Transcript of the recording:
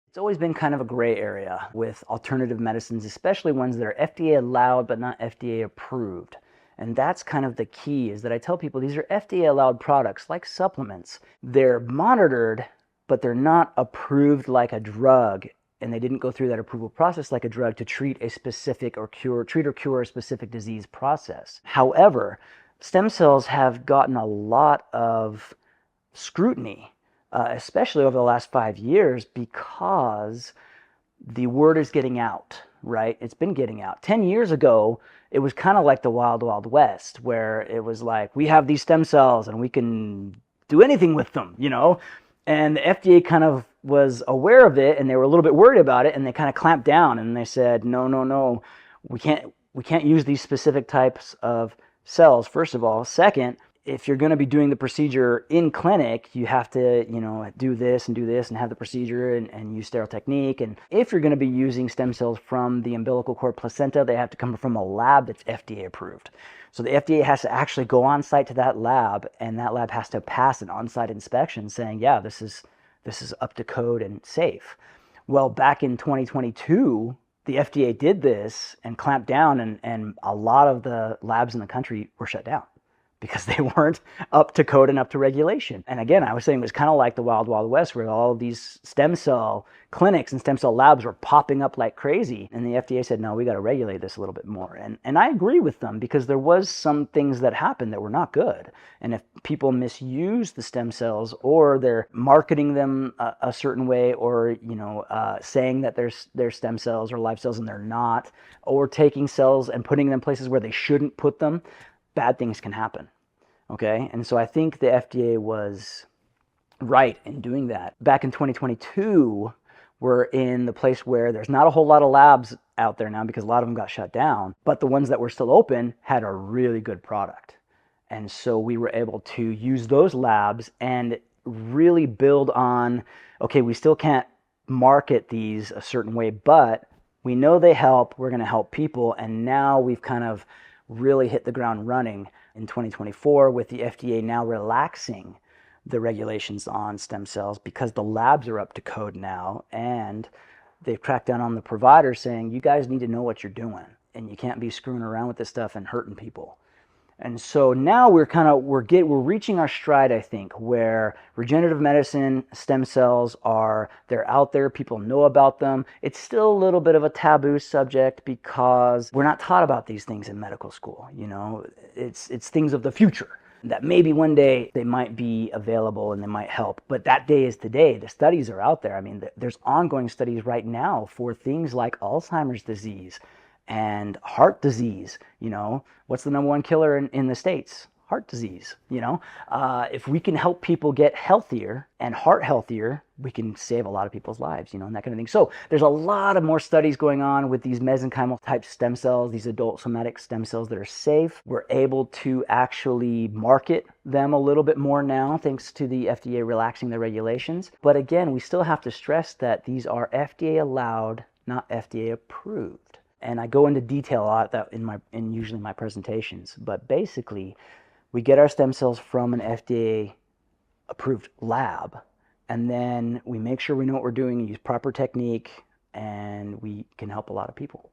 It's always been kind of a gray area with alternative medicines, especially ones that are FDA allowed but not FDA approved. And that's kind of the key, is that I tell people these are FDA allowed products like supplements. They're monitored, but they're not approved like a drug. And they didn't go through that approval process like a drug to treat a specific or cure a specific disease process. However, stem cells have gotten a lot of scrutiny, especially over the last 5 years, because the word is getting out, right? It's been getting out. 10 years ago, it was kind of like the wild, wild west, where it was like, we have these stem cells and we can do anything with them, you know? And the FDA kind of was aware of it, and they were a little bit worried about it, and they kind of clamped down and they said, no, no, no, we can't use these specific types of cells, first of all. Second, if you're going to be doing the procedure in clinic, you have to, do this and have the procedure and use sterile technique. And if you're going to be using stem cells from the umbilical cord placenta, they have to come from a lab that's FDA approved. So the FDA has to actually go on site to that lab, and that lab has to pass an on-site inspection saying, yeah, this is up to code and safe. Well, back in 2022, the FDA did this and clamped down, and a lot of the labs in the country were shut down because they weren't up to code and up to regulation. And again, I was saying it was kind of like the wild, wild west, where all of these stem cell clinics and stem cell labs were popping up like crazy. And the FDA said, no, we got to regulate this a little bit more. And I agree with them, because there was some things that happened that were not good. And if people misuse the stem cells, or they're marketing them a certain way, or saying that they're stem cells or live cells and they're not, or taking cells and putting them places where they shouldn't put them, bad things can happen. Okay, and so I think the FDA was right in doing that. Back in 2022, we're in the place where there's not a whole lot of labs out there now, because a lot of them got shut down, but the ones that were still open had a really good product. And so we were able to use those labs and really build on, okay, we still can't market these a certain way, but we know they help, we're going to help people. And now we've kind of really hit the ground running in 2024, with the FDA now relaxing the regulations on stem cells, because the labs are up to code now, and they've cracked down on the providers saying, you guys need to know what you're doing, and you can't be screwing around with this stuff and hurting people. And so now we're reaching our stride, I think, where regenerative medicine, stem cells they're out there, people know about them. It's still a little bit of a taboo subject, because we're not taught about these things in medical school. It's things of the future that maybe one day they might be available and they might help. But that day is today. The studies are out there. I mean, there's ongoing studies right now for things like Alzheimer's disease and heart disease. What's the number one killer in the States? Heart disease. If we can help people get healthier and heart healthier, we can save a lot of people's lives, and that kind of thing. So there's a lot of more studies going on with these mesenchymal type stem cells, these adult somatic stem cells that are safe. We're able to actually market them a little bit more now, thanks to the FDA relaxing the regulations. But again, we still have to stress that these are FDA allowed, not FDA approved. And I go into detail a lot of that in usually my presentations. But basically, we get our stem cells from an FDA approved lab, and then we make sure we know what we're doing and use proper technique, and we can help a lot of people.